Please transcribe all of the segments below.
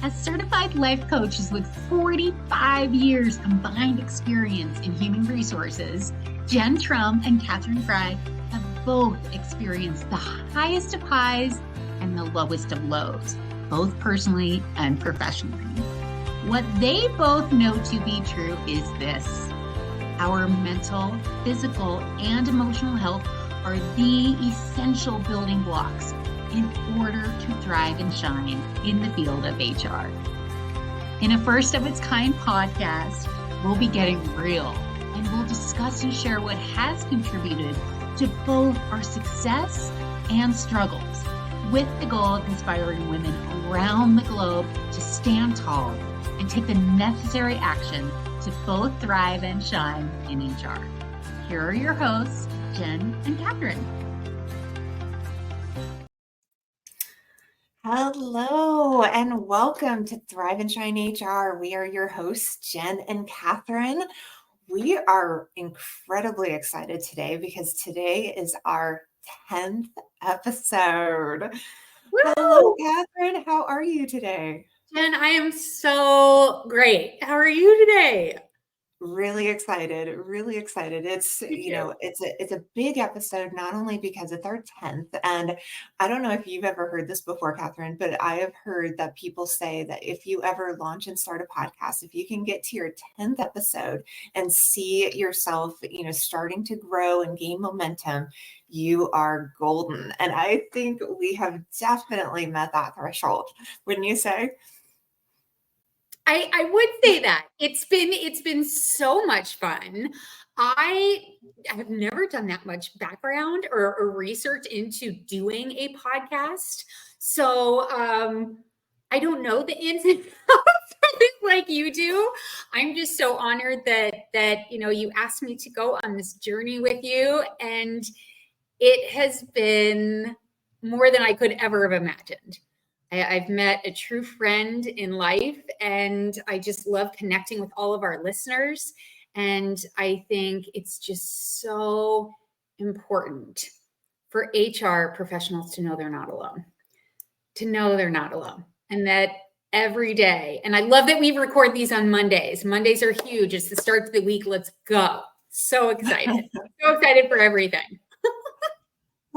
As certified life coaches with 45 years combined experience in human resources, Jen Trum and Katherine Fry have both experienced the highest of highs and the lowest of lows, both personally and professionally. What they both know to be true is this: our mental, physical, and emotional health are the essential building blocks in order to thrive and shine in the field of HR. In a first of its kind podcast, we'll be getting real and we'll discuss and share what has contributed to both our success and struggles, with the goal of inspiring women around the globe to stand tall and take the necessary action to both thrive and shine in HR. Here are your hosts, Jen and Katherine. Hello and welcome to Thrive and Shine HR. We are your hosts, Jen and Katherine. We are incredibly excited today because today is our 10th episode. Woo! Hello, Katherine. How are you today? Jen, I am so great. How are you today? Really excited. It's, it's a big episode, not only because it's our 10th. And I don't know if you've ever heard this before, Katherine, but I have heard that people say that if you ever launch and start a podcast, if you can get to your 10th episode and see yourself, starting to grow and gain momentum, you are golden. And I think we have definitely met that threshold. Wouldn't you say? I would say that it's been so much fun. I have never done that much background or research into doing a podcast, so I don't know the ins and outs of it like you do. I'm just so honored that you asked me to go on this journey with you, and it has been more than I could ever have imagined. I've met a true friend in life, and I just love connecting with all of our listeners. And I think it's just so important for HR professionals to know they're not alone, and that every day. And I love that we record these on Mondays. Mondays are huge. It's the start of the week. Let's go. So excited. So excited for everything.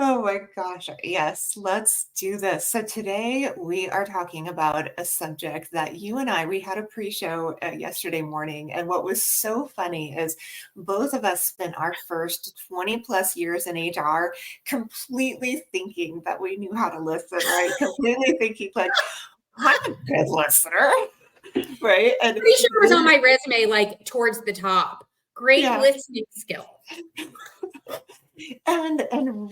Oh my gosh. Yes, let's do this. So today we are talking about a subject that you and we had a pre-show yesterday morning. And what was so funny is both of us spent our first 20 plus years in HR completely thinking that we knew how to listen, right? Completely thinking like, I'm a good listener, right? And pretty sure it was on my resume, like towards the top. Great listening skill. And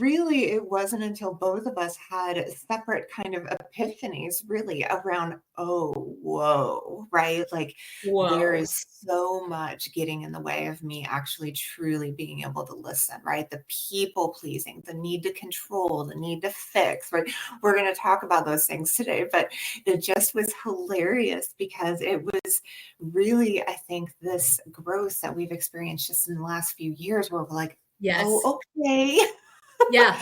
really, it wasn't until both of us had separate kind of epiphanies really around, oh, whoa, right? Like there is so much getting in the way of me actually truly being able to listen, right? The people pleasing, the need to control, the need to fix, right? We're going to talk about those things today, but it just was hilarious because it was really, I think, this growth that we've experienced just in the last few years where we're like, yes. Oh, okay. Yeah.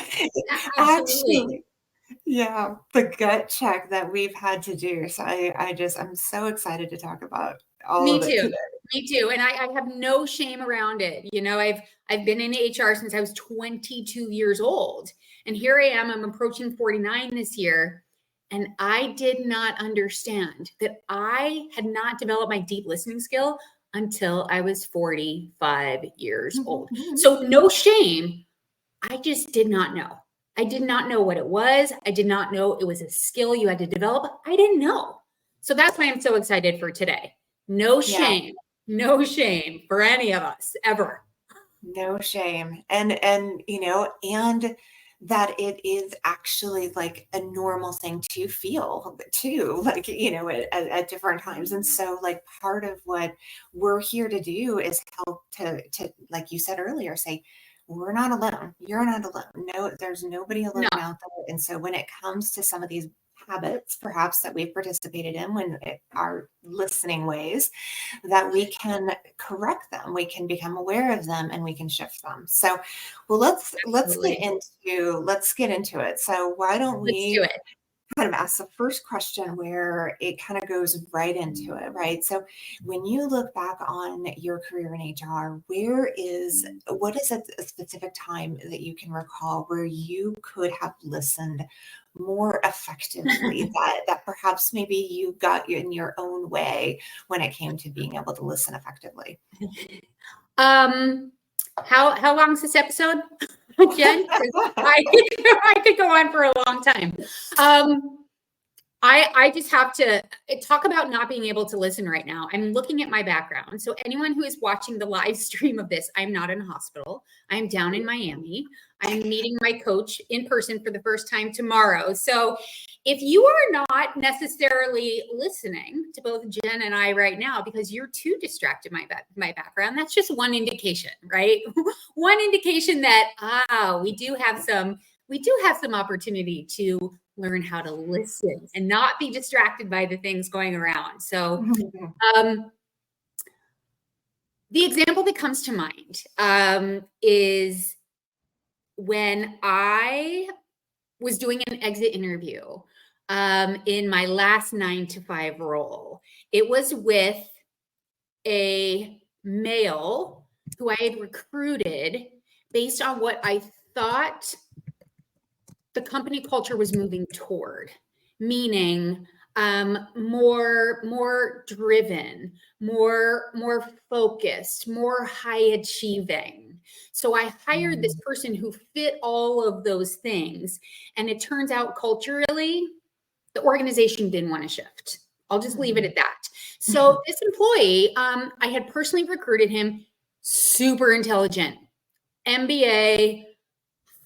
Actually, yeah, the gut check that we've had to do. So I'm so excited to talk about all of it today. Me too. And I have no shame around it. I've been in HR since I was 22 years old. And here I am, I'm approaching 49 this year. And I did not understand that I had not developed my deep listening skill until I was 45 years old. So no shame. I just did not know. I did not know what it was. I did not know it was a skill you had to develop. I didn't know. So that's why I'm so excited for today. No shame. No shame for any of us ever. No shame. And that it is actually like a normal thing to feel too, like, at different times. And so like part of what we're here to do is help to, like you said earlier, say, we're not alone. You're not alone. No, there's nobody alone out there. And so when it comes to some of these habits, perhaps that we've participated in when our listening ways, that we can correct them, we can become aware of them, and we can shift them. So, well, let's get into it. So why don't Let's do it. kind of ask the first question where it kind of goes right into it, right? So when you look back on your career in HR, what is a specific time that you can recall where you could have listened more effectively, that perhaps maybe you got in your own way when it came to being able to listen effectively? How long is this episode, Jen? I could go on for a long time. I just have to talk about not being able to listen right now. I'm looking at my background. So anyone who is watching the live stream of this, I'm not in a hospital. I'm down in Miami. I'm meeting my coach in person for the first time tomorrow. So if you are not necessarily listening to both Jen and I right now because you're too distracted by my background, that's just one indication, right? One indication that we do have some opportunity to learn how to listen and not be distracted by the things going around. So the example that comes to mind is when I was doing an exit interview in my last 9-to-5 role. It was with a male who I had recruited based on what I thought the company culture was moving toward, meaning more driven, more focused, more high achieving. So I hired this person who fit all of those things. And it turns out culturally, the organization didn't want to shift. I'll just leave it at that. So this employee, I had personally recruited him, super intelligent, MBA,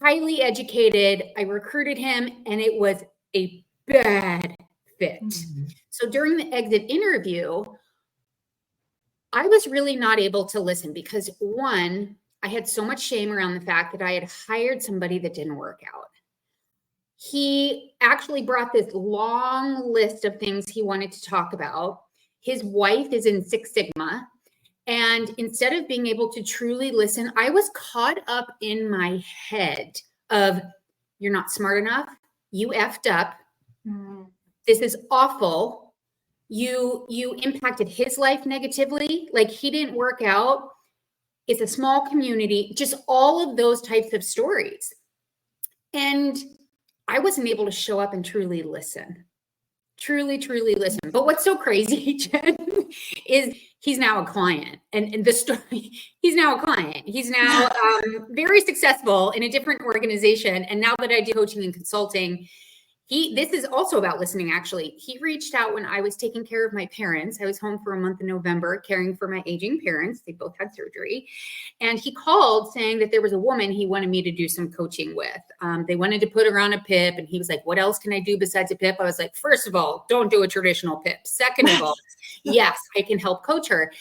highly educated. I recruited him and it was a bad fit. So during the exit interview, I was really not able to listen because one, I had so much shame around the fact that I had hired somebody that didn't work out. He actually brought this long list of things he wanted to talk about. His wife is in Six Sigma. And instead of being able to truly listen, I was caught up in my head of, you're not smart enough. You effed up. This is awful. You impacted his life negatively. Like he didn't work out. It's a small community, just all of those types of stories. And I wasn't able to show up and truly listen. Truly listen. But what's so crazy, Jen, is he's now a client. And the story, he's now a client. He's now very successful in a different organization. And now that I do coaching and consulting, this is also about listening, actually. He reached out when I was taking care of my parents. I was home for a month in November, caring for my aging parents. They both had surgery. And he called saying that there was a woman he wanted me to do some coaching with. They wanted to put her on a PIP. And he was like, what else can I do besides a PIP? I was like, first of all, don't do a traditional PIP. Second of all, yes, I can help coach her.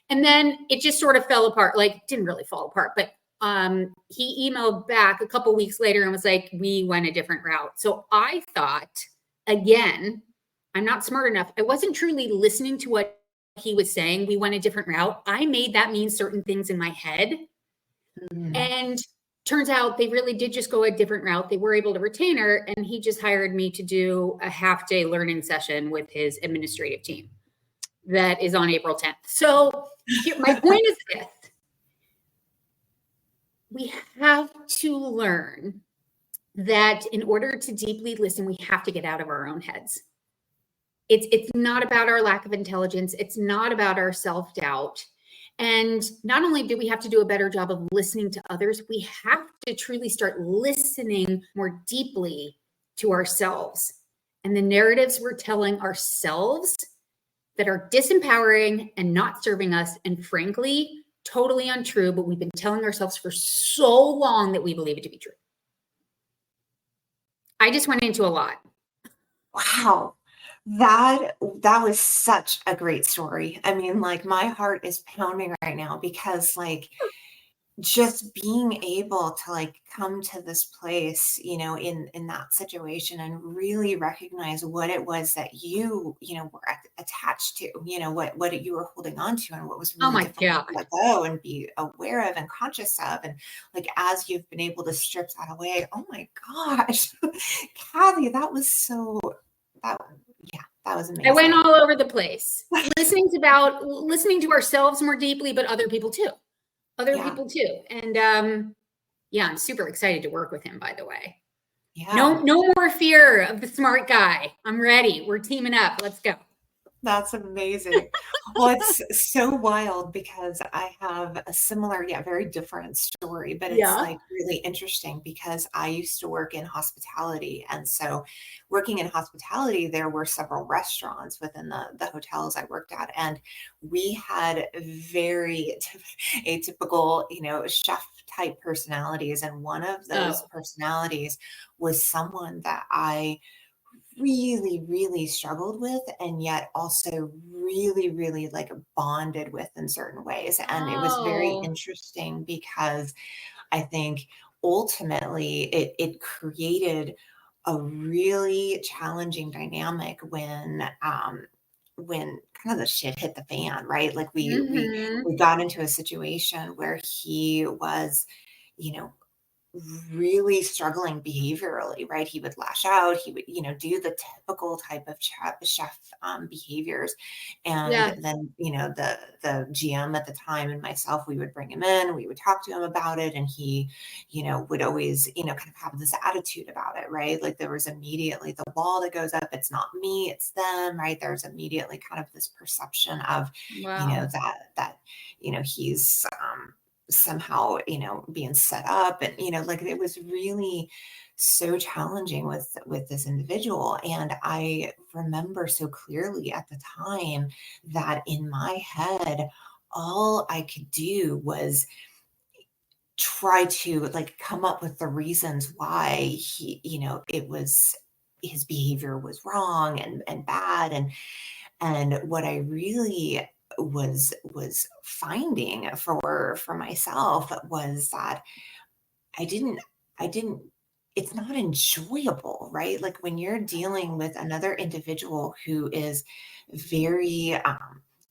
And then it just sort of fell apart. Like, didn't really fall apart, but he emailed back a couple weeks later and was like, we went a different route. So I thought, again, I'm not smart enough. I wasn't truly listening to what he was saying. We went a different route. I made that mean certain things in my head. And turns out they really did just go a different route. They were able to retain her. And he just hired me to do a half-day learning session with his administrative team that is on April 10th. So my point is this. We have to learn that in order to deeply listen, we have to get out of our own heads. It's not about our lack of intelligence. It's not about our self-doubt. And not only do we have to do a better job of listening to others, we have to truly start listening more deeply to ourselves and the narratives we're telling ourselves that are disempowering and not serving us. And frankly, totally untrue, but we've been telling ourselves for so long that we believe it to be true. I just went into a lot. Wow. That was such a great story. I mean, like my heart is pounding right now because like just being able to like come to this place, in that situation and really recognize what it was that were attached to, what you were holding on to and what was Oh really my difficult to God. let go and be aware of and conscious of. And like, as you've been able to strip that away, oh my gosh, Kathy, that was that, yeah, that was I went amazing. all over the place, listening to ourselves more deeply, but other people too. And yeah, I'm super excited to work with him, by the way. Yeah. No more fear of the smart guy. I'm ready. We're teaming up. Let's go. That's amazing. Well, it's so wild because I have a similar, yet very different story, but it's Yeah. like really interesting because I used to work in hospitality. And so working in hospitality, there were several restaurants within the hotels I worked at. And we had very atypical, chef type personalities. And one of those Oh. personalities was someone that I really, really struggled with, and yet also really, really like bonded with in certain ways. And it was very Oh. interesting because I think ultimately it created a really challenging dynamic when kind of the shit hit the fan, right? Like we got into a situation where he was, you know, really struggling behaviorally, right? He would lash out. He would, do the typical type of chef behaviors. And Yeah. then, the GM at the time and myself, we would bring him in, we would talk to him about it. And he, would always, kind of have this attitude about it, right? Like there was immediately the wall that goes up. It's not me, it's them, right? There's immediately kind of this perception of, Wow. he's, somehow, being set up and, like it was really so challenging with this individual. And I remember so clearly at the time that in my head, all I could do was try to like come up with the reasons why it was his behavior was wrong and bad. And what I really was finding for myself was that I didn't I didn't it's not enjoyable, right? Like when you're dealing with another individual who is very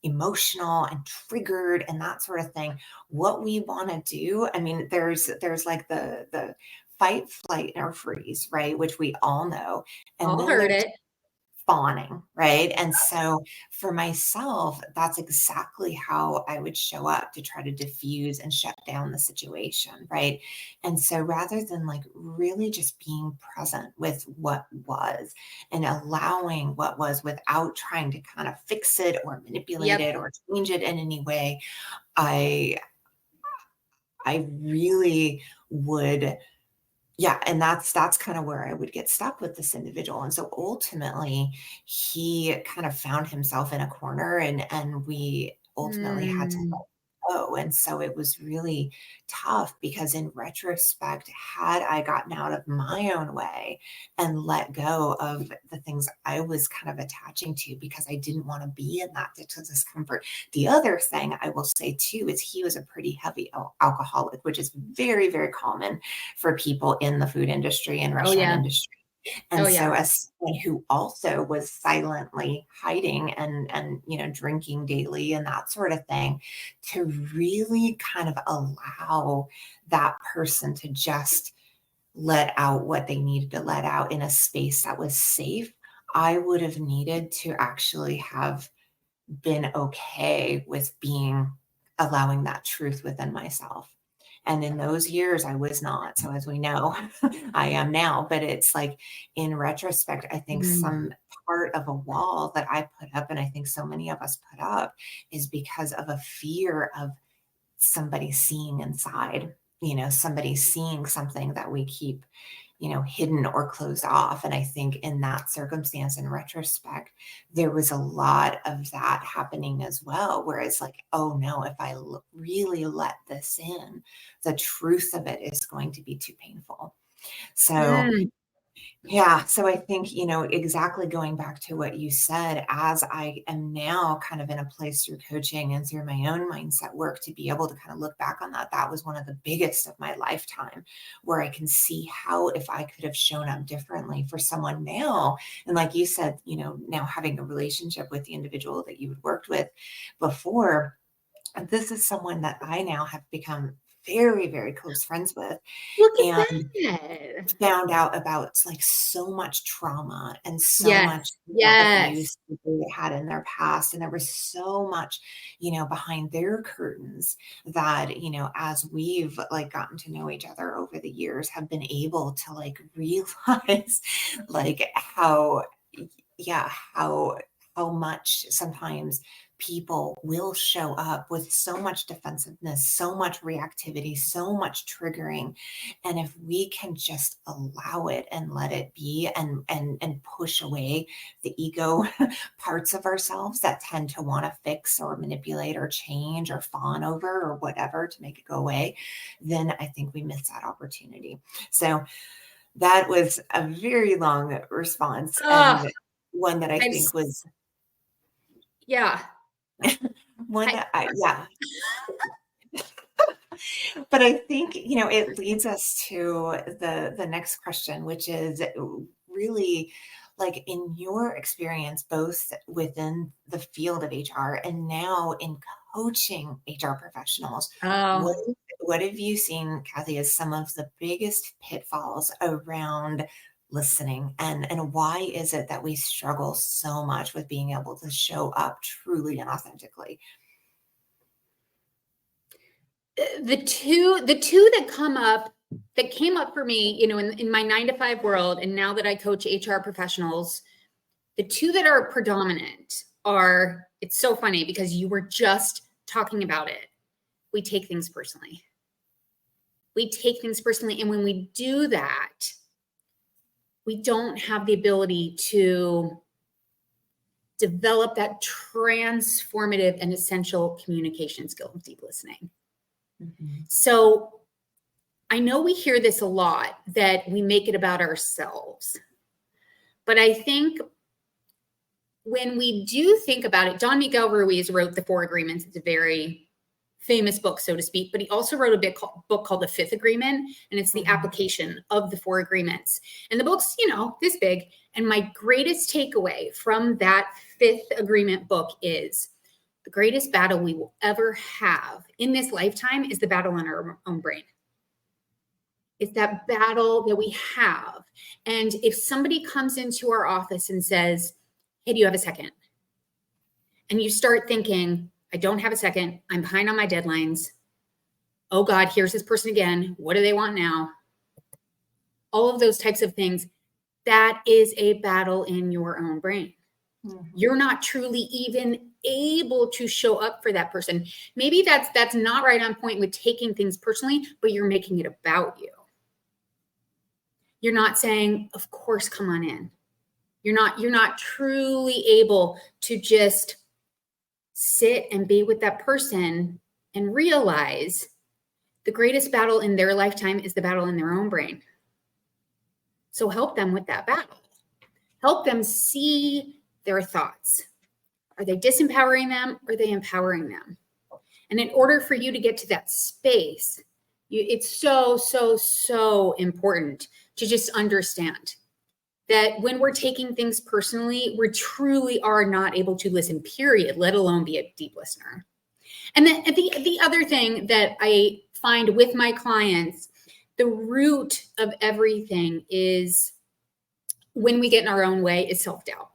emotional and triggered and that sort of thing, what we want to do, I mean, there's like the fight, flight, or freeze, right? Which we all know. And All then heard there's it. fawning, right? And so for myself, that's exactly how I would show up to try to diffuse and shut down the situation, right? And so rather than like really just being present with what was and allowing what was without trying to kind of fix it or manipulate Yep. it or change it in any way, I I really would, yeah, and that's kind of where I would get stuck with this individual. And so ultimately, he kind of found himself in a corner and we ultimately had to Mm. let go. And so it was really tough because in retrospect, had I gotten out of my own way and let go of the things I was kind of attaching to because I didn't want to be in that discomfort. The other thing I will say too is he was a pretty heavy alcoholic, which is very, very common for people in the food industry and Oh restaurant yeah. industry. Oh And so yeah. as someone who also was silently hiding and drinking daily and that sort of thing, to really kind of allow that person to just let out what they needed to let out in a space that was safe, I would have needed to actually have been okay with allowing that truth within myself. And in those years, I was not. So as we know, I am now. But it's like in retrospect, I think Mm. some part of a wall that I put up, and I think so many of us put up, is because of a fear of somebody seeing inside, somebody seeing something that we keep, hidden or closed off. And I think in that circumstance, in retrospect, there was a lot of that happening as well, where it's like, oh no, if I really let this in, the truth of it is going to be too painful. So Mm. Yeah. So I think, exactly going back to what you said, as I am now kind of in a place through coaching and through my own mindset work to be able to kind of look back on that, that was one of the biggest of my lifetime, where I can see how, if I could have shown up differently for someone now. And like you said, now having a relationship with the individual that you had worked with before, this is someone that I now have become very, very close friends with. Look at And that. found out about like so much trauma and so Yes. much Yes. abuse that they had in their past. And there was so much, behind their curtains that, as we've like gotten to know each other over the years, have been able to like realize like how, yeah, how much sometimes people will show up with so much defensiveness, so much reactivity, so much triggering. And if we can just allow it and let it be, and push away the ego parts of ourselves that tend to want to fix or manipulate or change or fawn over or whatever to make it go away, then I think we miss that opportunity. So that was a very long response, Oh, and one that I I'm, think was yeah. one I, that yeah. But I think, it leads us to the next question, which is really like, in your experience, both within the field of HR and now in coaching HR professionals, what, oh, what have you seen, Kathy, as some of the biggest pitfalls around listening, and why is it that we struggle so much with being able to show up truly and authentically? the two that came up for me, in my 9 to 5 world, and now that I coach HR professionals, the two that are predominant are, it's so funny because you were just talking about it. We take things personally. We take things personally. And when we do that, we don't have the ability to develop that transformative and essential communication skill of deep listening. Mm-hmm. So I know we hear this a lot, that we make it about ourselves. But I think when we do think about it, Don Miguel Ruiz wrote The 4 Agreements. It's a very famous book, so to speak, but he also wrote a book called The Fifth Agreement, and it's the application of the 4 agreements. And the book's, this big. And my greatest takeaway from that 5th agreement book is the greatest battle we will ever have in this lifetime is the battle in our own brain. It's that battle that we have. And if somebody comes into our office and says, hey, do you have a second? And you start thinking, I don't have a second. I'm behind on my deadlines. Oh God, here's this person again. What do they want now? All of those types of things. That is a battle in your own brain. Mm-hmm. You're not truly even able to show up for that person. Maybe that's not right on point with taking things personally, but you're making it about you. You're not saying, of course, come on in. You're not truly able to just sit and be with that person and realize the greatest battle in their lifetime is the battle in their own brain. So help them with that battle. Help them see their thoughts. Are they disempowering them? Or are they empowering them? And in order for you to get to that space, it's so, so, so important to just understand that when we're taking things personally, we truly are not able to listen, period, let alone be a deep listener. And then the other thing that I find with my clients, the root of everything is, when we get in our own way, is self-doubt.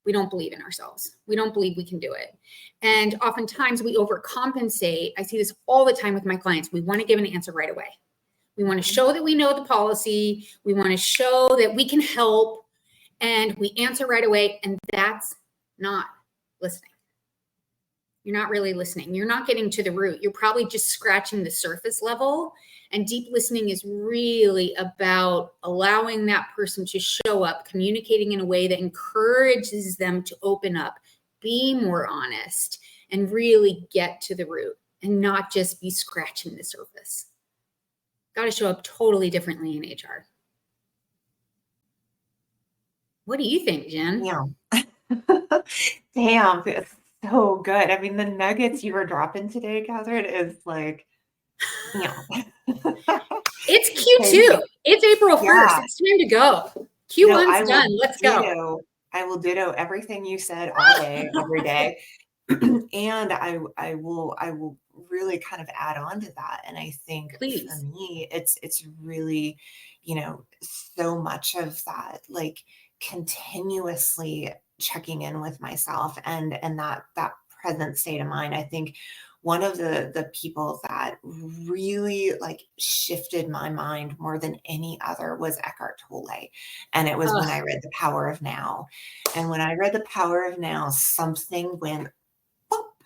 We don't believe in ourselves. We don't believe we can do it. And oftentimes we overcompensate. I see this all the time with my clients. We want to give an answer right away. We want to show that we know the policy. We want to show that we can help, and we answer right away. And that's not listening. You're not really listening. You're not getting to the root. You're probably just scratching the surface level. And deep listening is really about allowing that person to show up, communicating in a way that encourages them to open up, be more honest, and really get to the root, and not just be scratching the surface. Got to show up totally differently in HR. What do you think, Jen? Yeah. Damn, it's so good. I mean, the nuggets you were dropping today, Catherine, is like, yeah. It's Thank Q2. you. It's April 1st. Yeah. It's time to go. No, Q1's done. Let's go. I will ditto everything you said all day, every day. And I will really kind of add on to that. And I think for Please. me, it's really, so much of that, like continuously checking in with myself and that present state of mind. I think one of the people that really like shifted my mind more than any other was Eckhart Tolle. And it was when I Ugh, read The Power of Now. And when I read The Power of Now, something went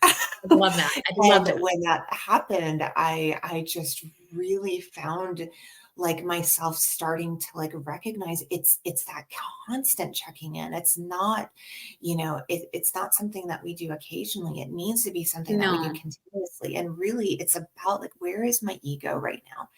I love that. I love and that. when that happened, I just really found like myself starting to like recognize it's that constant checking in. It's not, it's not something that we do occasionally. It needs to be something that we do No, continuously. And really it's about like, where is my ego right now?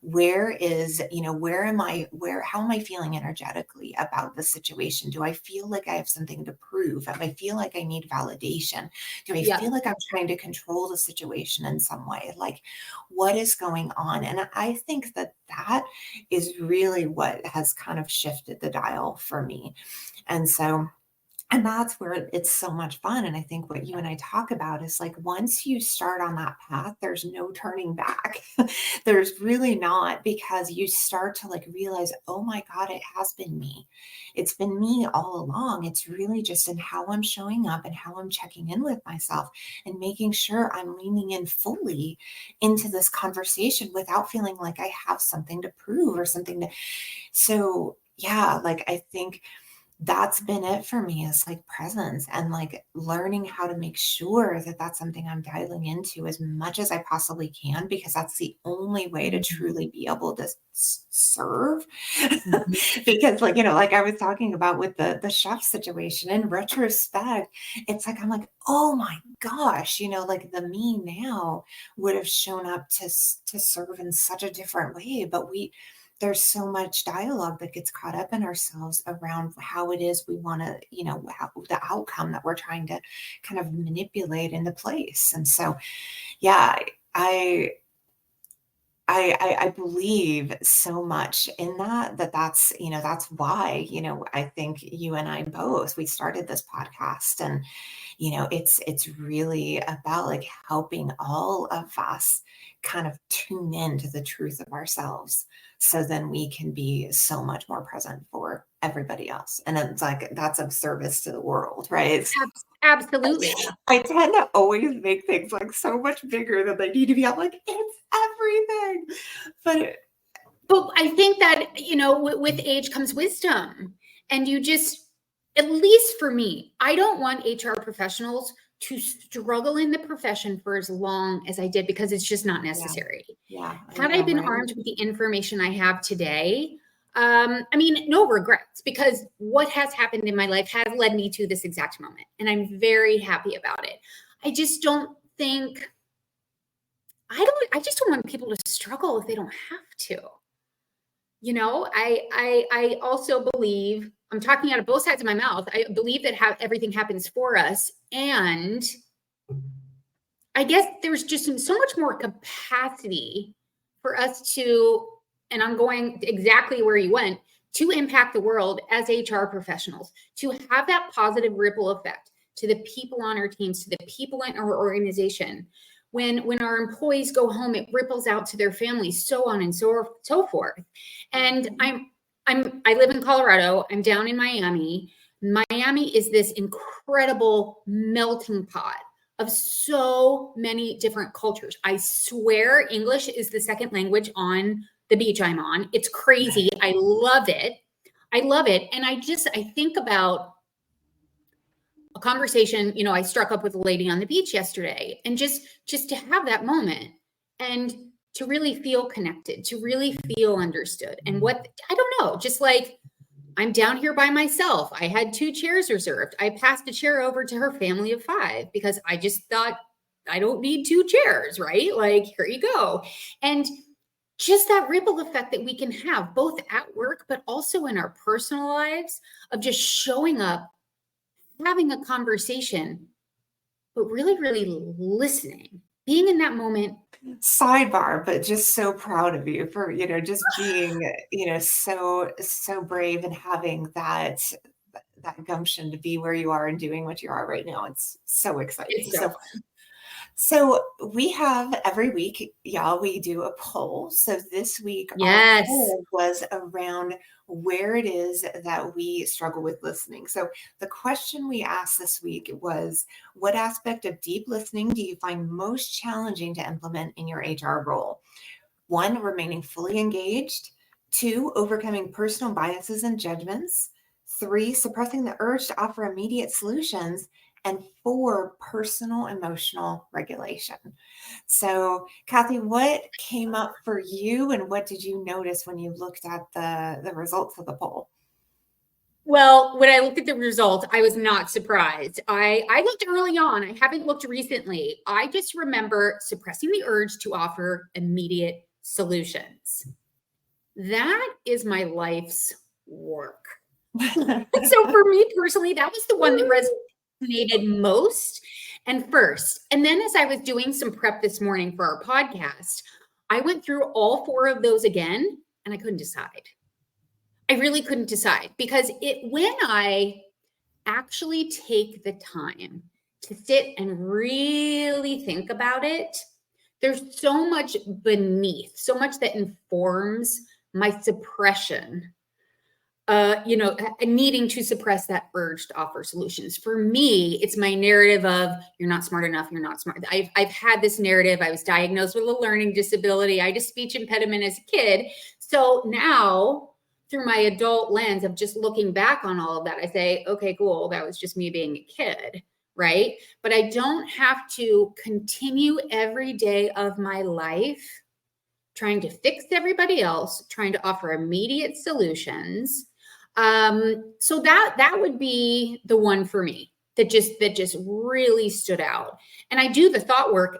Where is, how am I feeling energetically about the situation? Do I feel like I have something to prove? Do I feel like I need validation? Do I yeah, feel like I'm trying to control the situation in some way? Like, what is going on? And I think that is really what has kind of shifted the dial for me. And so, and that's where it's so much fun. And I think what you and I talk about is like, once you start on that path, there's no turning back. There's really not, because you start to like realize, oh my God, it has been me. It's been me all along. It's really just in how I'm showing up and how I'm checking in with myself and making sure I'm leaning in fully into this conversation without feeling like I have something to prove or something to. So yeah, like I think that's been it for me, is like presence and like learning how to make sure that that's something I'm dialing into as much as I possibly can, because that's the only way to truly be able to serve. mhm. Because like, like I was talking about with the chef situation, in retrospect, it's like, I'm like, oh my gosh, like the me now would have shown up to serve in such a different way. But there's so much dialogue that gets caught up in ourselves around how it is we want to, how, the outcome that we're trying to kind of manipulate into place. And so, yeah, I, I believe so much in that's why, I think you and I both, we started this podcast. And, it's really about like helping all of us kind of tune into the truth of ourselves. So then we can be so much more present for everybody else. And it's like, that's of service to the world, right? Absolutely. I tend to always make things like so much bigger than they need to be. I'm like, it's everything. But But I think that, with age comes wisdom. And you just, at least for me, I don't want HR professionals to struggle in the profession for as long as I did, because it's just not yeah, necessary. yeah, I Had I know, been right? armed with the information I have today, I mean, no regrets, because what has happened in my life has led me to this exact moment. And I'm very happy about it. I just don't think, I just don't want people to struggle if they don't have to. I also believe, I'm talking out of both sides of my mouth. I believe that everything happens for us. And I guess there's just so much more capacity for us to, and I'm going exactly where you went, to impact the world as HR professionals, to have that positive ripple effect to the people on our teams, to the people in our organization. When our employees go home, it ripples out to their families, so on and so forth. And I live in Colorado. I'm down in Miami. Miami is this incredible melting pot of so many different cultures. I swear English is the second language on the beach I'm on. It's crazy. I love it. I love it. And I think about a conversation, I struck up with a lady on the beach yesterday, and just to have that moment and to really feel connected, to really feel understood. And what, I don't know, just like, I'm down here by myself. I had 2 chairs reserved. I passed a chair over to her family of 5 because I just thought, I don't need 2 chairs, right? Like, here you go. And just that ripple effect that we can have both at work, but also in our personal lives, of just showing up, having a conversation, but really, really listening, being in that moment. Sidebar, but just so proud of you for, just being, so brave and having that gumption to be where you are and doing what you are right now. It's so exciting. It's so fun. So we have every week, y'all, we do a poll. So this week, Yes. our poll was around where it is that we struggle with listening. So the question we asked this week was, what aspect of deep listening do you find most challenging to implement in your HR role? 1, remaining fully engaged. 2, overcoming personal biases and judgments. 3, suppressing the urge to offer immediate solutions. And 4, personal emotional regulation. So, Kathy, what came up for you and what did you notice when you looked at the results of the poll? Well, when I looked at the results, I was not surprised. I looked early on. I haven't looked recently. I just remember suppressing the urge to offer immediate solutions. That is my life's work. So for me personally, that was the one that resonated most and first. And then as I was doing some prep this morning for our podcast, I went through all 4 of those again, and I couldn't decide. I really couldn't decide, because when I actually take the time to sit and really think about it, there's so much beneath, so much that informs my suppression, needing to suppress that urge to offer solutions. For me, it's my narrative of, you're not smart enough, you're not smart. I've had this narrative. I was diagnosed with a learning disability. I had a speech impediment as a kid. So now, through my adult lens of just looking back on all of that, I say, okay, cool, that was just me being a kid, right? But I don't have to continue every day of my life trying to fix everybody else, trying to offer immediate solutions. So that would be the one for me that just really stood out. And I do thought work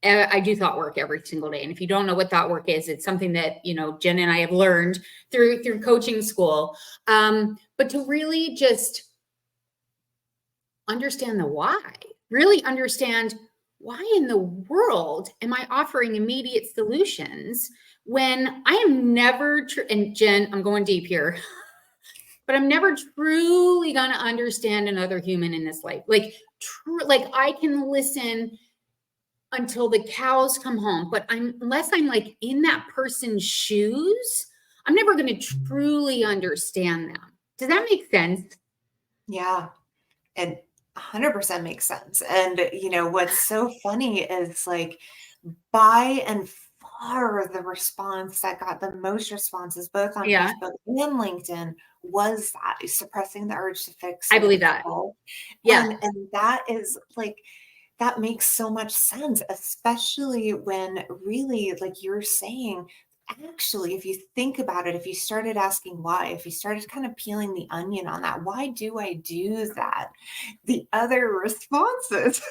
every single day. And if you don't know what thought work is, it's something that, Jen and I have learned through coaching school. But to really just understand the why, really understand, why in the world am I offering immediate solutions when I am never, and Jen, I'm going deep here, but I'm never truly going to understand another human in this life. Like I can listen until the cows come home, but unless I'm like in that person's shoes, I'm never going to truly understand them. Does that make sense? Yeah. And 100% makes sense. And, what's so funny is like, by and far, the response that got the most responses, both on Facebook and LinkedIn, was that suppressing the urge to fix. I believe that. Yeah. And that is like, that makes so much sense, especially when really, like you're saying, actually, if you think about it, if you started asking why, if you started kind of peeling the onion on that, why do I do that? The other responses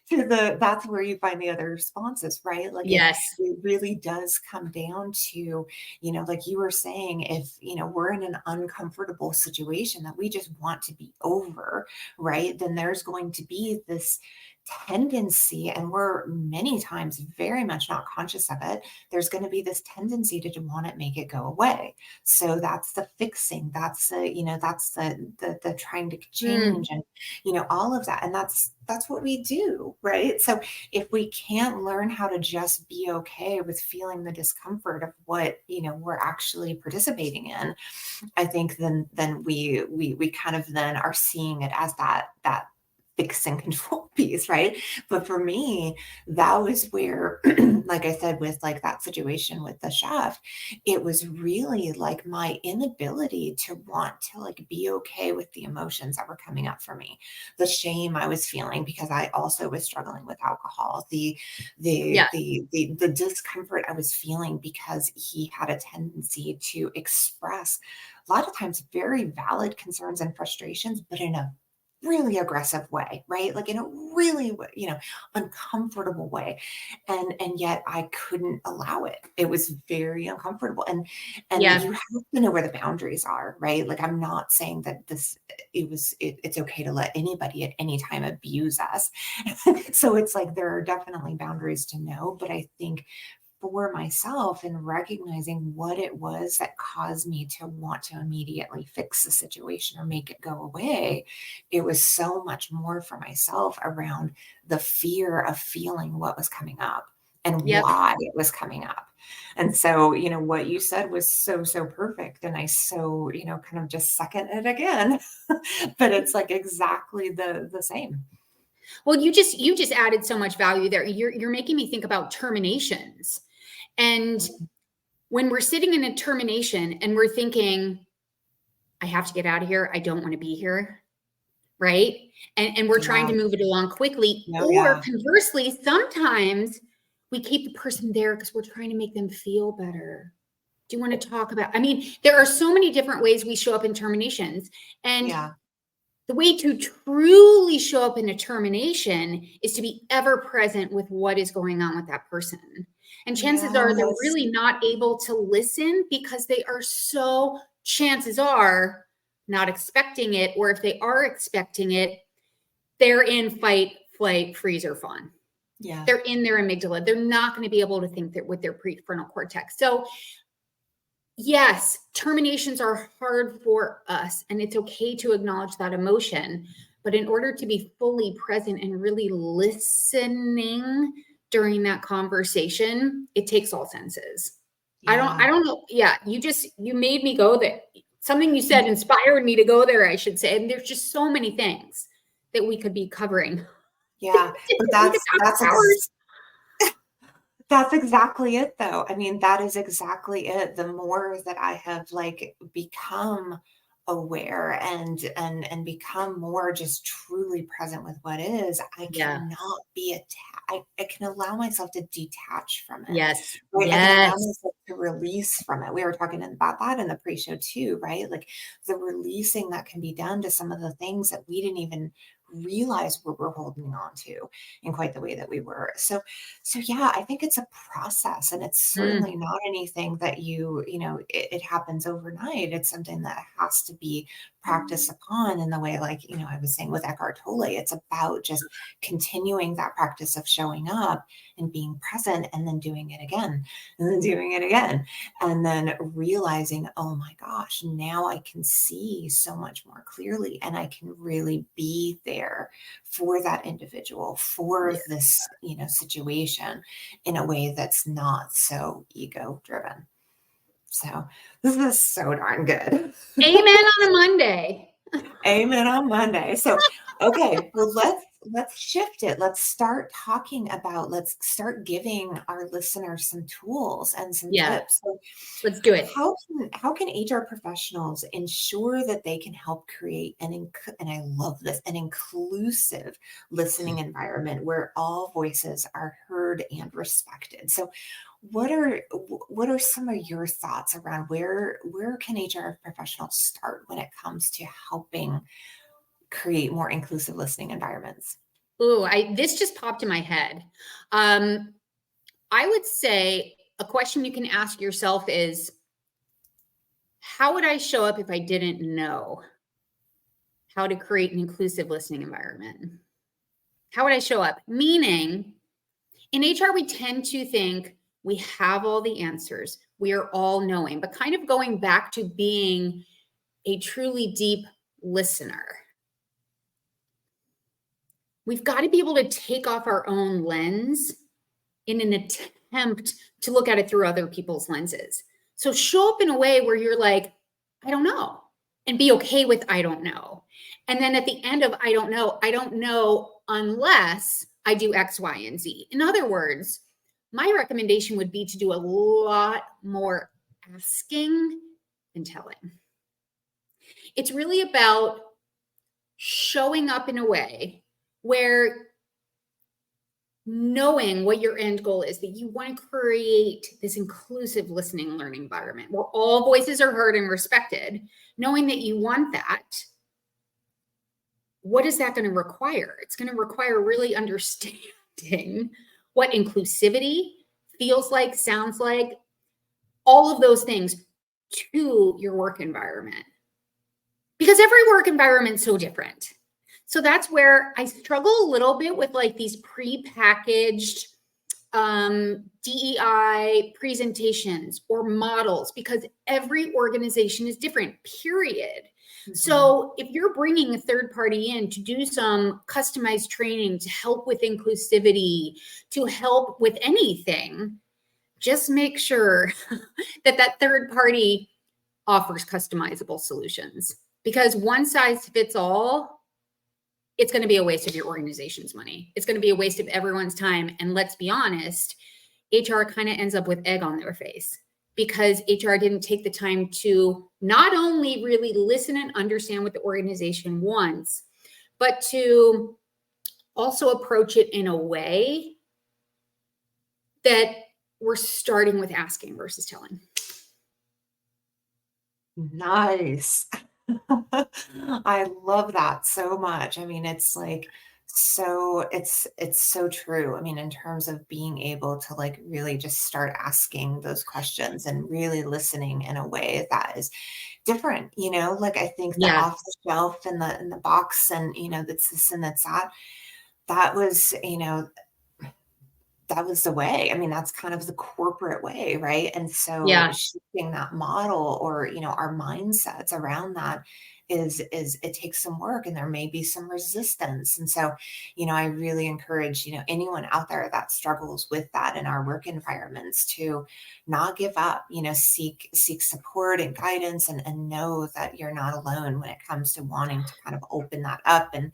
that's where you find the other responses, right? Like, yes, it really does come down to, like you were saying, if, we're in an uncomfortable situation that we just want to be over, right? Then there's going to be this tendency, and we're many times very much not conscious of it. There's going to be this tendency to want to make it go away. So that's the fixing, that's the trying to change, and all of that. And that's what we do, right? So if we can't learn how to just be okay with feeling the discomfort of what we're actually participating in, I think then we kind of then are seeing it as that fix and control piece, right? But for me, that was where, like I said, with like that situation with the chef, it was really like my inability to want to like be okay with the emotions that were coming up for me, the shame I was feeling because I also was struggling with alcohol, the discomfort I was feeling because he had a tendency to express a lot of times very valid concerns and frustrations, but in a really aggressive way, right? Like in a really, uncomfortable way. And yet I couldn't allow it. It was very uncomfortable. And Yeah. you have to know where the boundaries are, right? Like I'm not saying that it's okay to let anybody at any time abuse us. So it's like there are definitely boundaries to know, but I think for myself and recognizing what it was that caused me to want to immediately fix the situation or make it go away, it was so much more for myself around the fear of feeling what was coming up and Yep. why it was coming up. And so, what you said was so, so perfect. And I so, kind of just second it again, but it's like exactly the same. Well, you just added so much value there. You're making me think about terminations. And when we're sitting in a termination and we're thinking, I have to get out of here, I don't want to be here, right? And we're trying to Yeah. move it along quickly. No, Or yeah. conversely, sometimes we keep the person there because we're trying to make them feel better. Do you want to talk about? I mean, there are so many different ways we show up in terminations. And Yeah. the way to truly show up in a termination is to be ever present with what is going on with that person. And chances are they're Yes. really not able to listen because they are so, chances are, not expecting it. Or if they are expecting it, they're in fight, flight, freeze, or fawn. Yeah. They're in their amygdala. They're not going to be able to think that with their prefrontal cortex. So yes, terminations are hard for us, and it's okay to acknowledge that emotion. But in order to be fully present and really listening during that conversation, it takes all senses. Yeah. I don't know. Yeah, you made me go there. Something you said inspired me to go there, I should say. And there's just so many things that we could be covering. Yeah. But We could talk for hours. That's exactly it though. I mean, that is exactly it. The more that I have like become aware and become more just truly present with what is, I Yeah. cannot be I can allow myself to detach from it. Yes. Right. I can allow Yes. myself to release from it. We were talking about that in the pre-show too, right? Like the releasing that can be done to some of the things that we didn't even realize we were holding on to in quite the way that we were. So yeah, I think it's a process, and it's certainly not anything that it happens overnight. It's something that has to be practiced upon in the way, like, I was saying with Eckhart Tolle, it's about just continuing that practice of showing up and being present and then doing it again and then doing it again. And then realizing, oh my gosh, now I can see so much more clearly and I can really be there for that individual, for this, situation in a way that's not so ego driven. So this is so darn good. Amen on a Monday. Amen on Monday. So, okay, well, let's shift it. Let's start giving our listeners some tools and some tips. So let's do it. how can HR professionals ensure that they can help create and I love this, an inclusive listening environment where all voices are heard and respected? So what are some of your thoughts around where can HR professionals start when it comes to helping create more inclusive listening environments? Ooh, this just popped in my head. I would say a question you can ask yourself is, how would I show up if I didn't know how to create an inclusive listening environment? How would I show up? Meaning, in HR, we tend to think we have all the answers. We are all knowing, but kind of going back to being a truly deep listener. We've got to be able to take off our own lens in an attempt to look at it through other people's lenses. So show up in a way where you're like, I don't know, and be okay with I don't know. And then at the end of I don't know unless I do X, Y, and Z. In other words, my recommendation would be to do a lot more asking and telling. It's really about showing up in a way where knowing what your end goal is, that you want to create this inclusive listening and learning environment where all voices are heard and respected, knowing that you want that. what is that going to require? It's going to require really understanding what inclusivity feels like, sounds like, all of those things to your work environment. Because every work environment is so different. So that's where I struggle a little bit with like these pre-packaged DEI presentations or models, because every organization is different, period. Mm-hmm. So if you're bringing a third party in to do some customized training to help with inclusivity, to help with anything, just make sure that that third party offers customizable solutions, because one size fits all, it's going to be a waste of your organization's money. It's going to be a waste of everyone's time. And let's be honest, HR kind of ends up with egg on their face, because HR didn't take the time to not only really listen and understand what the organization wants, but to also approach it in a way that we're starting with asking versus telling. Nice. I love that so much. I mean, it's like, so it's so true. I mean, in terms of being able to like really just start asking those questions and really listening in a way that is different, like I think the off the shelf and the box and, that's this and that's that was, that was the way. I mean, that's kind of the corporate way, right? And so shifting that model or, our mindsets around that is it takes some work, and there may be some resistance. And so, I really encourage, anyone out there that struggles with that in our work environments to not give up, seek support and guidance, and know that you're not alone when it comes to wanting to kind of open that up. And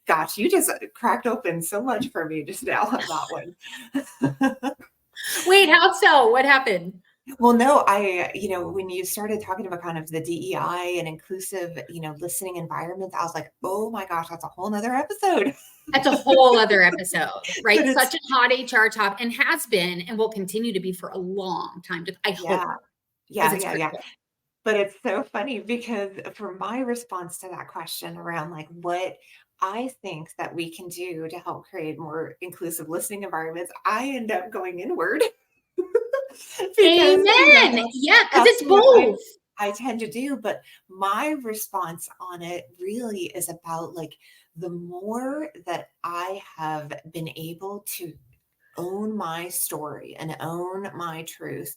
gosh, you just cracked open so much for me just now on that one. Wait, how so? What happened? Well, no, when you started talking about kind of the DEI and inclusive, listening environment, I was like, oh my gosh, that's a whole nother episode. That's a whole other episode, right? Such a hot HR topic, and has been and will continue to be for a long time. I hope. Yeah. But it's so funny, because for my response to that question around like what I think that we can do to help create more inclusive listening environments, I end up going inward. Because, amen. Because it's both. I tend to do, but my response on it really is about like the more that I have been able to own my story and own my truth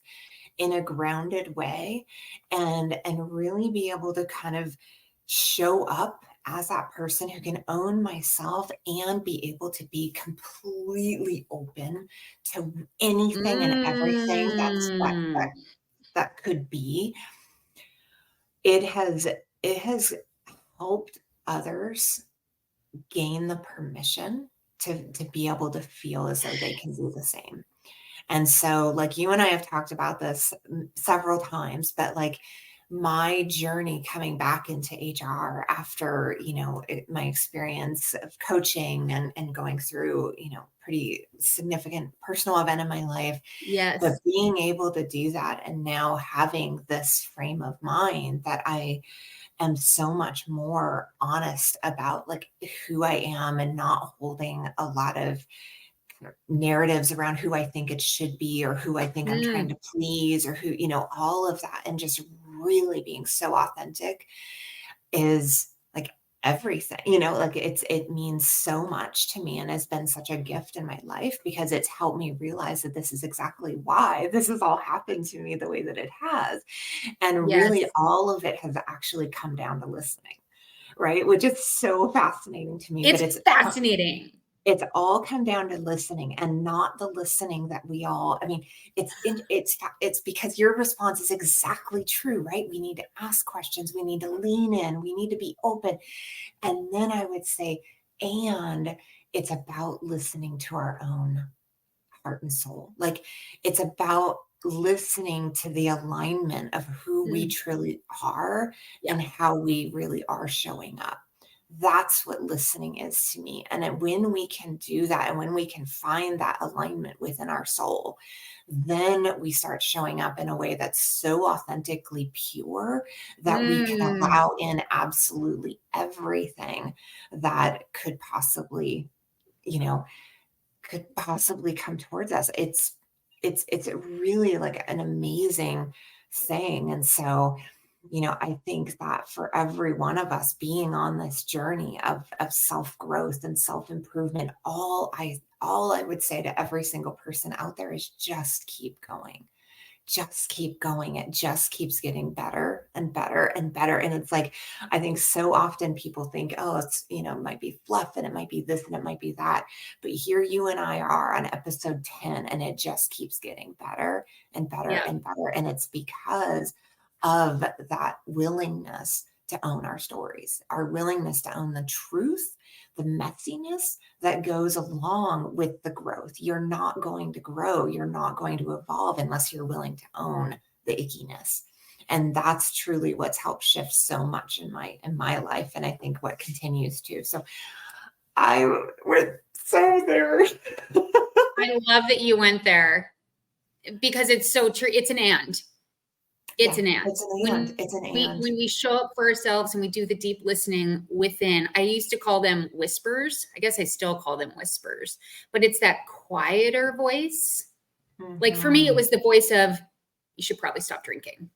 in a grounded way, and really be able to kind of show up as that person who can own myself and be able to be completely open to anything and everything that could be. It has helped others gain the permission to be able to feel as though they can do the same. And so like you and I have talked about this several times, but like my journey coming back into HR after, my experience of coaching and going through, pretty significant personal event in my life. Yes. But being able to do that and now having this frame of mind that I am so much more honest about like who I am, and not holding a lot of narratives around who I think it should be, or who I think I'm trying to please, or who, all of that, and just really being so authentic is like everything, like it means so much to me, and has been such a gift in my life, because it's helped me realize that this is exactly why this has all happened to me the way that it has. And really all of it has actually come down to listening, right? Which is so fascinating to me. It's fascinating. It's all come down to listening, and not the listening that we all, I mean, it's because your response is exactly true, right? We need to ask questions. We need to lean in. We need to be open. And then I would say, and it's about listening to our own heart and soul. Like it's about listening to the alignment of who we truly are and how we really are showing up, That's what listening is to me. And when we can do that, and when we can find that alignment within our soul, then we start showing up in a way that's so authentically pure that we can allow in absolutely everything that could possibly, come towards us. It's really like an amazing thing. And so, I think that for every one of us being on this journey of self-growth and self-improvement, all I would say to every single person out there is just keep going. Just keep going. It just keeps getting better and better and better. And it's like, I think so often people think, oh, it's, it might be fluff and it might be this and it might be that. But here you and I are on episode 10, and it just keeps getting better and better and better. And it's because of that willingness to own our stories, our willingness to own the truth, the messiness that goes along with the growth. You're not going to grow, you're not going to evolve unless you're willing to own the ickiness. And that's truly what's helped shift so much in my life. And I think what continues to. So I went so there. I love that you went there, because it's so true. It's an and. It's an and. It's an and. When we show up for ourselves and we do the deep listening within, I used to call them whispers. I guess I still call them whispers, but it's that quieter voice. Mm-hmm. Like for me, it was the voice of, you should probably stop drinking.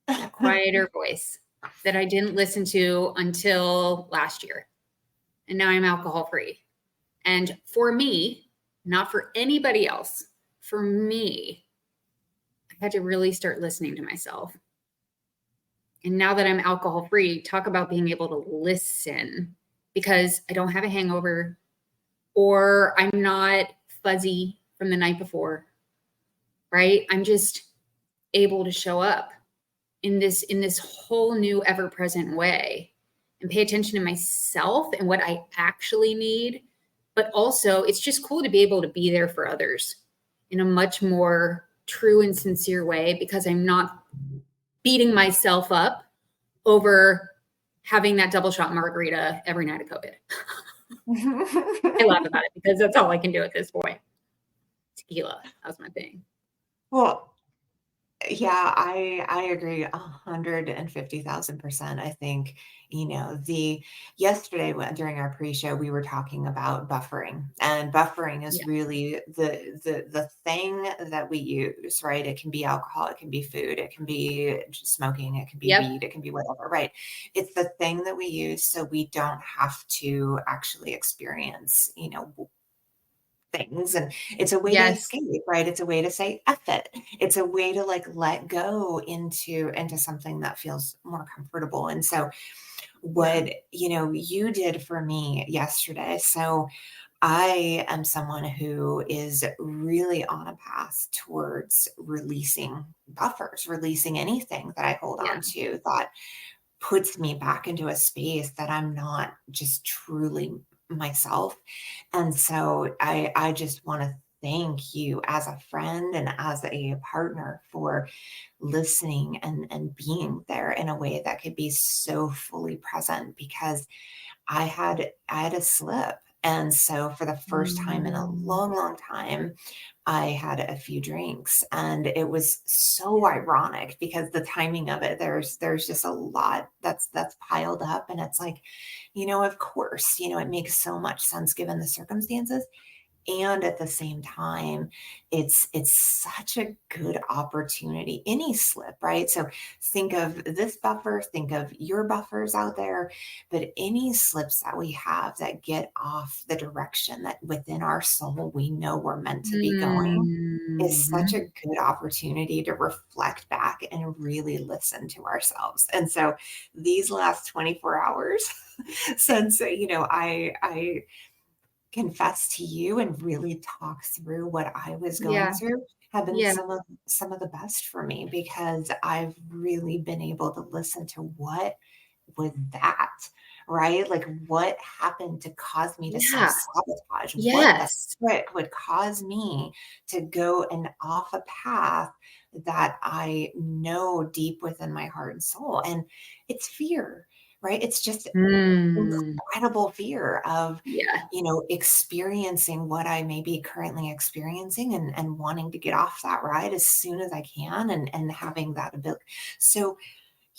That quieter voice that I didn't listen to until last year. And now I'm alcohol free. And for me, not for anybody else, for me, I had to really start listening to myself. And now that I'm alcohol free, talk about being able to listen, because I don't have a hangover, or I'm not fuzzy from the night before, right? I'm just able to show up in this whole new ever-present way and pay attention to myself and what I actually need. But also, it's just cool to be able to be there for others in a much more true and sincere way, because I'm not beating myself up over having that double shot margarita every night of COVID. I laugh about it because that's all I can do at this point. Tequila, that was my thing. Well, yeah, I agree 150,000%. I think, yesterday during our pre-show, we were talking about buffering, and buffering is really the thing that we use, right? It can be alcohol, it can be food, it can be smoking, it can be weed, it can be whatever, right? It's the thing that we use so we don't have to actually experience, things. And it's a way to escape, right? It's a way to say F it. It's a way to let go into something that feels more comfortable. And so what, you did for me yesterday. So I am someone who is really on a path towards releasing buffers, releasing anything that I hold on to that puts me back into a space that I'm not just truly myself. And so I just want to thank you as a friend and as a partner for listening and being there in a way that could be so fully present, because I had a slip. And so for the first time in a long, long time, I had a few drinks, and it was so ironic because the timing of it, there's just a lot that's piled up. And it's like, of course, it makes so much sense given the circumstances. And at the same time, it's such a good opportunity, any slip, right? So think of this buffer, think of your buffers out there, but any slips that we have that get off the direction that within our soul we know we're meant to be going is such a good opportunity to reflect back and really listen to ourselves. And so these last 24 hours since, I confess to you and really talk through what I was going through have been some of the best for me, because I've really been able to listen to what was that, right? Like what happened to cause me to self-sabotage? What the frick would cause me to go and off a path that I know deep within my heart and soul? And it's fear. right? It's just Mm. incredible fear of, Yeah. experiencing what I may be currently experiencing and wanting to get off that ride as soon as I can and having that ability. So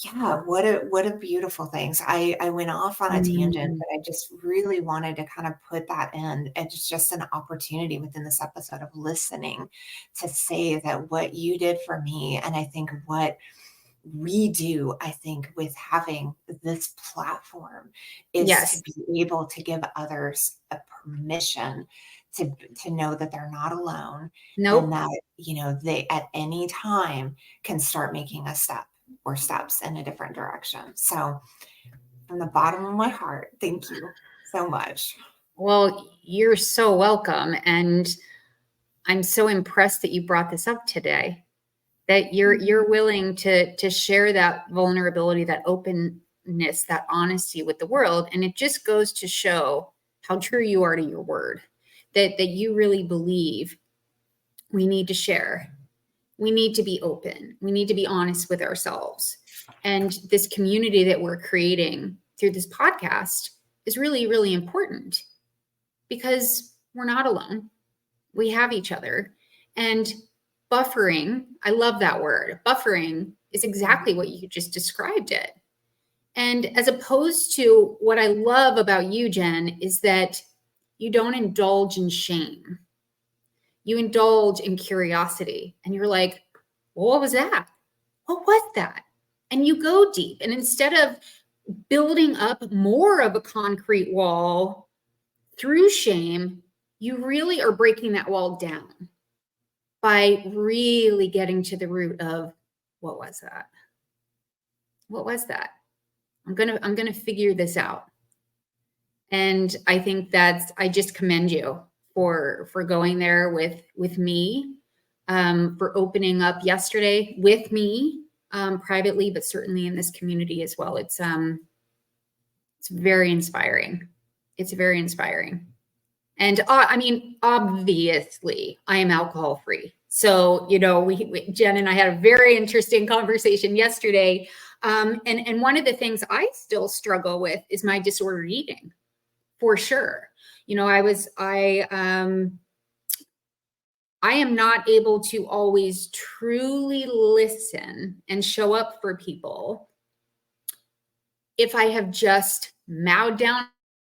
yeah, what a beautiful things. I went off on a tangent, Mm. but I just really wanted to kind of put that in. It's just an opportunity within this episode of listening to say that what you did for me, and I think what we do, I think, with having this platform is to Yes. be able to give others a permission to know that they're not alone and Nope. that, they at any time can start making a step or steps in a different direction. So from the bottom of my heart, thank you so much. Well, you're so welcome. And I'm so impressed that you brought this up today, that you're willing to share that vulnerability, that openness, that honesty with the world. And it just goes to show how true you are to your word, that you really believe we need to share. We need to be open. We need to be honest with ourselves. And this community that we're creating through this podcast is really, really important because we're not alone. We have each other. And buffering, I love that word. Buffering is exactly what you just described it. And as opposed to what I love about you, Jen, is that you don't indulge in shame. You indulge in curiosity. And you're like, well, what was that? What was that? And you go deep. And instead of building up more of a concrete wall through shame, you really are breaking that wall down by really getting to the root of what was that? What was that? I'm gonna figure this out. And I think I just commend you for going there with me, for opening up yesterday with me, privately, but certainly in this community as well. It's very inspiring. It's very inspiring. And I mean, obviously, I am alcohol free. So, Jen and I had a very interesting conversation yesterday. And one of the things I still struggle with is my disordered eating, for sure. I am not able to always truly listen and show up for people if I have just mowed down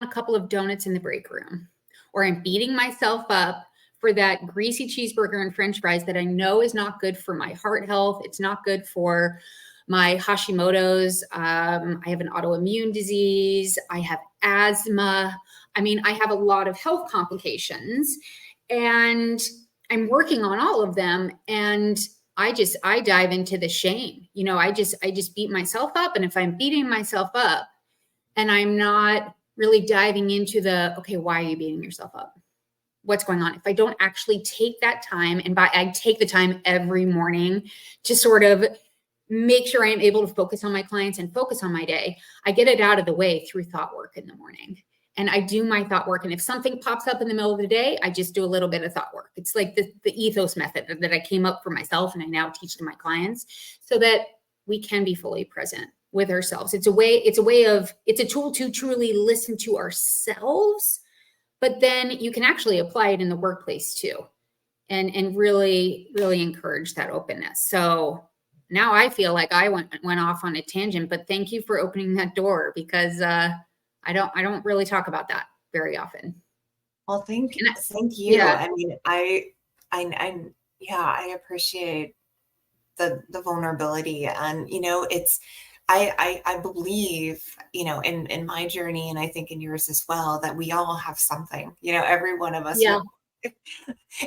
a couple of donuts in the break room, or I'm beating myself up for that greasy cheeseburger and French fries that I know is not good for my heart health. It's not good for my Hashimoto's. I have an autoimmune disease. I have asthma. I mean, I have a lot of health complications, and I'm working on all of them. And I dive into the shame. I just beat myself up. And if I'm beating myself up and I'm not really diving into okay, why are you beating yourself up? What's going on? If I don't actually take that time, and I take the time every morning to sort of make sure I am able to focus on my clients and focus on my day, I get it out of the way through thought work in the morning. And I do my thought work. And if something pops up in the middle of the day, I just do a little bit of thought work. It's like the ethos method that I came up for myself and I now teach to my clients, so that we can be fully present with ourselves. It's a tool to truly listen to ourselves, but then you can actually apply it in the workplace too, and really, really encourage that openness. So now I feel like I went off on a tangent, but thank you for opening that door, because I don't really talk about that very often. Well, thank you. Yeah. I mean, I appreciate the vulnerability, and I believe, in my journey, and I think in yours as well, that we all have something. Every one of us. Yeah.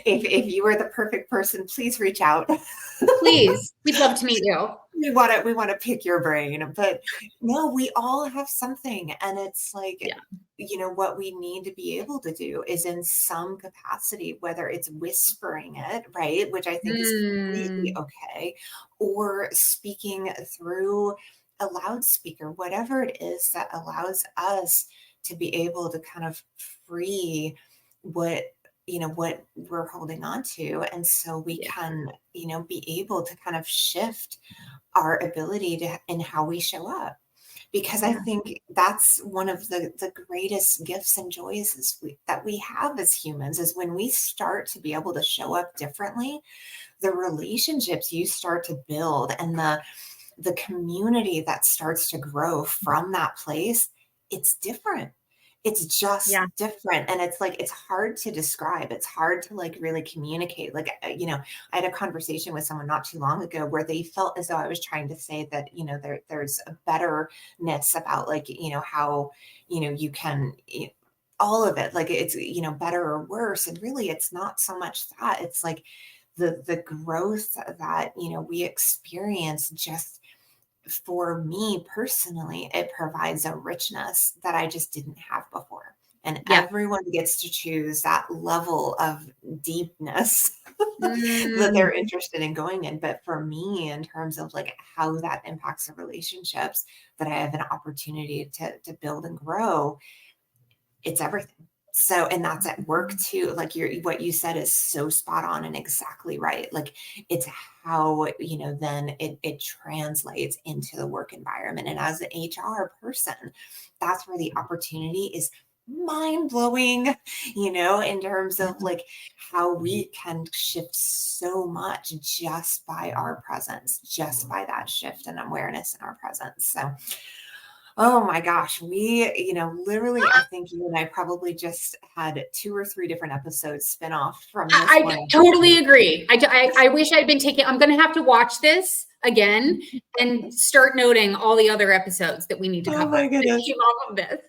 If you are the perfect person, please reach out. Please, we'd love to meet you. We want to pick your brain, but no, we all have something, and it's like, what we need to be able to do is, in some capacity, whether it's whispering it, right, which I think is completely okay, or speaking through a loudspeaker, whatever it is that allows us to be able to kind of free what we're holding on to, and so we can be able to kind of shift our ability to in how we show up. because I think that's one of the greatest gifts and joys that we have as humans, is when we start to be able to show up differently, the relationships you start to build and the community that starts to grow from that place, it's different. It's just different. And it's like, it's hard to describe. It's hard to like really communicate. Like, I had a conversation with someone not too long ago where they felt as though I was trying to say that, there's a betterness about like, how, you can, all of it, like it's, better or worse. And really it's not so much that. It's like the growth that, we experience. Just for me personally, it provides a richness that I just didn't have before. And everyone gets to choose that level of deepness that they're interested in going in. But for me, in terms of like how that impacts the relationships that I have an opportunity to build and grow, it's everything. So, and that's at work too. Like what you said is so spot on and exactly right. Like it's how, then it translates into the work environment. And as an HR person, that's where the opportunity is mind blowing, in terms of like how we can shift so much just by our presence, just by that shift and awareness in our presence. So, oh my gosh, literally, I think you and I probably just had 2 or 3 different episodes spin off from this one. I totally agree. I wish I'd been I'm going to have to watch this again and start noting all the other episodes that we need to cover. Oh my goodness. Off of this.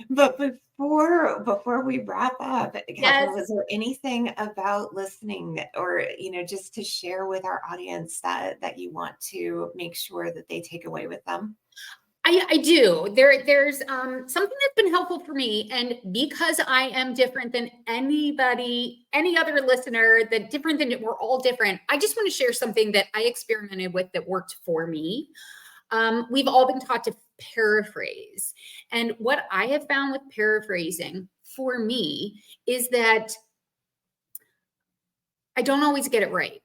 But before we wrap up, Katherine, was there anything about listening or, just to share with our audience that you want to make sure that they take away with them? I do. There's something that's been helpful for me, and because I am different than any other listener, we're all different. I just want to share something that I experimented with that worked for me. We've all been taught to paraphrase, and what I have found with paraphrasing for me is that I don't always get it right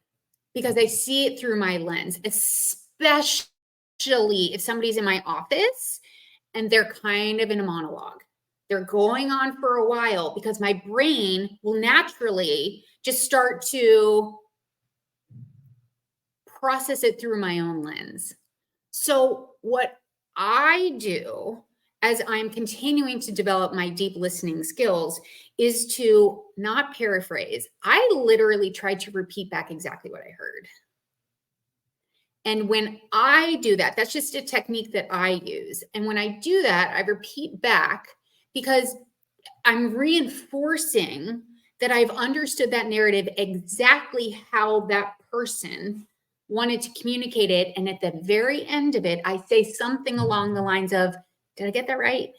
because I see it through my lens, especially if somebody's in my office and they're kind of in a monologue. They're going on for a while because my brain will naturally just start to process it through my own lens. So what I do as I'm continuing to develop my deep listening skills is to not paraphrase. I literally try to repeat back exactly what I heard. And when I do that, that's just a technique that I use. And when I do that, I repeat back because I'm reinforcing that I've understood that narrative exactly how that person wanted to communicate it. And at the very end of it, I say something along the lines of, did I get that right?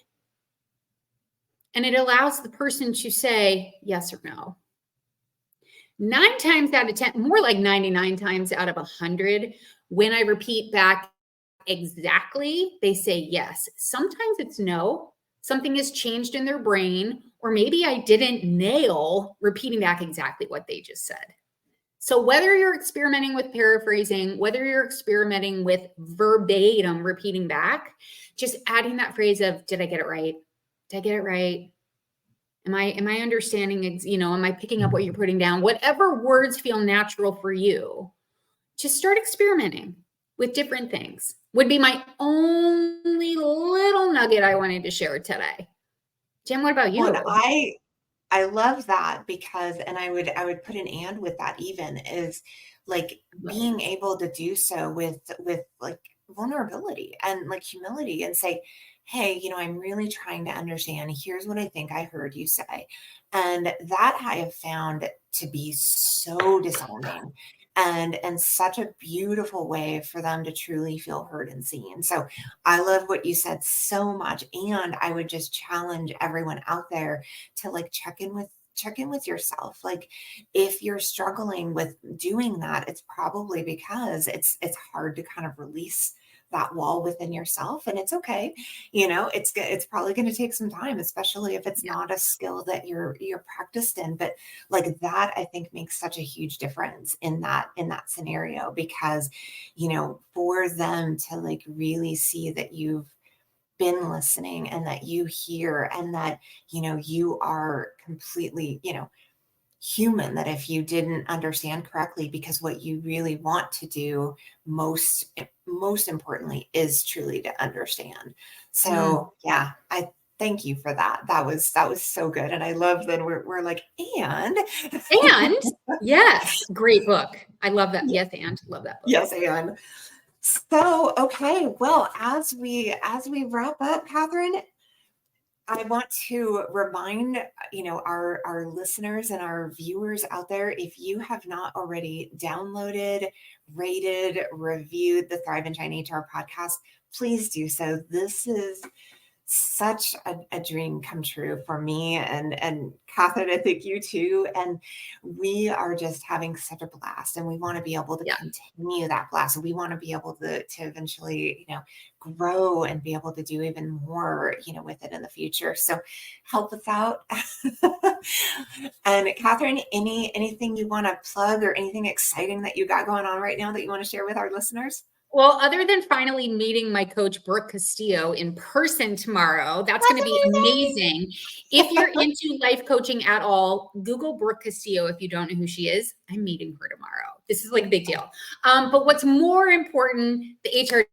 And it allows the person to say yes or no. 9 times out of 10, more like 99 times out of 100, when I repeat back exactly, they say yes. Sometimes it's no. Something has changed in their brain, or maybe I didn't nail repeating back exactly what they just said. So whether you're experimenting with paraphrasing, whether you're experimenting with verbatim repeating back, just adding that phrase of, did I get it right? Did I get it right? Am I understanding, am I picking up what you're putting down? Whatever words feel natural for you, just start experimenting with different things. Would be my only little nugget I wanted to share today. Jen, what about you? Well, I love that because, and I would put an and with that even, is like being able to do so with like vulnerability and like humility and say, hey, I'm really trying to understand. Here's what I think I heard you say. And that I have found to be so disarming and such a beautiful way for them to truly feel heard and seen. So I love what you said so much. And I would just challenge everyone out there to like check in with yourself. Like if you're struggling with doing that, it's probably because it's hard to kind of release that wall within yourself, and it's okay. It's probably going to take some time, especially if it's not a skill that you're practiced in. But like that, I think makes such a huge difference in that scenario, because for them to like really see that you've been listening and that you hear, and that, you are completely, human, that if you didn't understand correctly, because what you really want to do most importantly is truly to understand. So yeah, I thank you for that. That was so good. And I love that we're like, and yes, great book. I love that. Yes, and love that book. Yes, and so, okay, well, as we wrap up, Katherine, I want to remind, our listeners and our viewers out there, if you have not already downloaded, rated, reviewed the Thrive and Shine HR podcast, please do so. This is such a dream come true for me and Katherine, I think you too. And we are just having such a blast, and we want to be able to continue that blast. We want to be able to eventually, grow and be able to do even more, with it in the future. So help us out. And Katherine, anything you want to plug, or anything exciting that you got going on right now that you want to share with our listeners? Well, other than finally meeting my coach, Brooke Castillo, in person tomorrow, that's going to be amazing. If you're into life coaching at all, Google Brooke Castillo if you don't know who she is. I'm meeting her tomorrow. This is like a big deal. But what's more important, the HR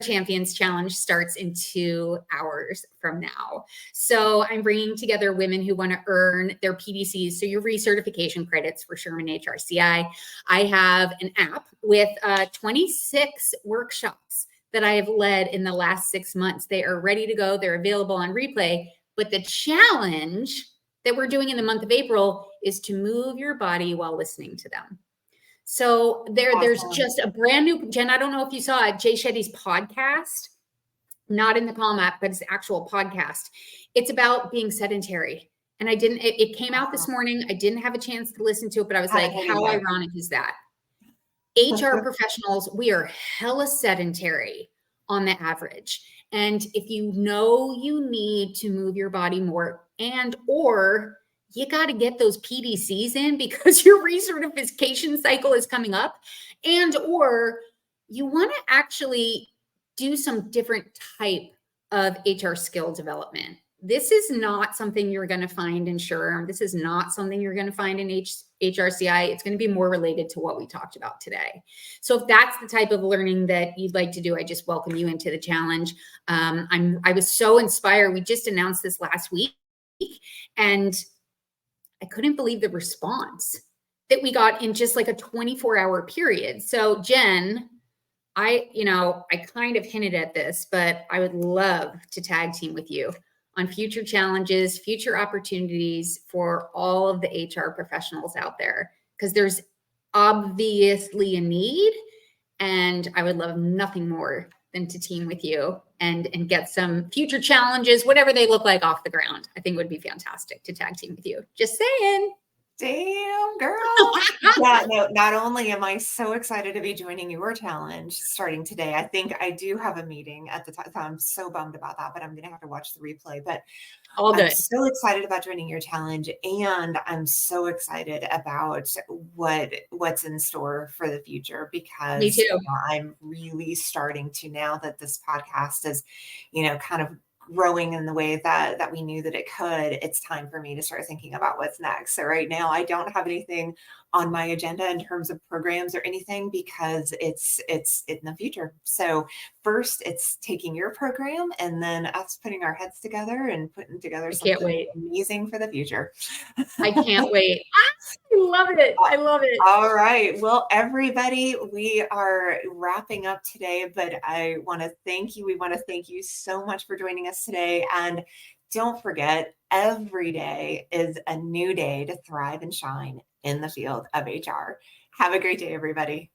Champions Challenge starts in 2 hours from now. So I'm bringing together women who want to earn their PDCs, so your recertification credits for Sherman HRCI. I have an app with 26 workshops that I have led in the last 6 months. They are ready to go. They're available on replay. But the challenge that we're doing in the month of April is to move your body while listening to them. So there's just a brand new, Jen, I don't know if you saw it, Jay Shetty's podcast, not in the Calm app, but it's the actual podcast. It's about being sedentary. And it came out this morning. I didn't have a chance to listen to it, but I was like, how ironic is that? HR professionals, we are hella sedentary on the average. And if you know you need to move your body more, or you got to get those PDCs in because your recertification cycle is coming up, or you want to actually do some different type of HR skill development. This is not something you're going to find in SHRM. This is not something you're going to find in HRCI. It's going to be more related to what we talked about today. So if that's the type of learning that you'd like to do, I just welcome you into the challenge. I was so inspired. We just announced this last week, and I couldn't believe the response that we got in just like a 24-hour period. So Jen, I kind of hinted at this, but I would love to tag team with you on future challenges, future opportunities for all of the HR professionals out there, because there's obviously a need, and I would love nothing more than to team with you and get some future challenges, whatever they look like, off the ground. I think it would be fantastic to tag team with you. Just saying. Damn, girl. Yeah, no, not only am I so excited to be joining your challenge starting today, I think I do have a meeting at the time. I'm so bummed about that, but I'm going to have to watch the replay. But all good. I'm so excited about joining your challenge, and I'm so excited about what's in store for the future, because me too. I'm really starting to, now that this podcast is, kind of growing in the way that we knew that it could, it's time for me to start thinking about what's next. So right now I don't have anything on my agenda in terms of programs or anything, because it's in the future. So first it's taking your program, and then us putting our heads together and putting together something amazing for the future. I can't wait. I love it. I love it. All right. Well, everybody, we are wrapping up today, but I want to thank you. We want to thank you so much for joining us today. And don't forget, every day is a new day to thrive and shine in the field of HR. Have a great day, everybody.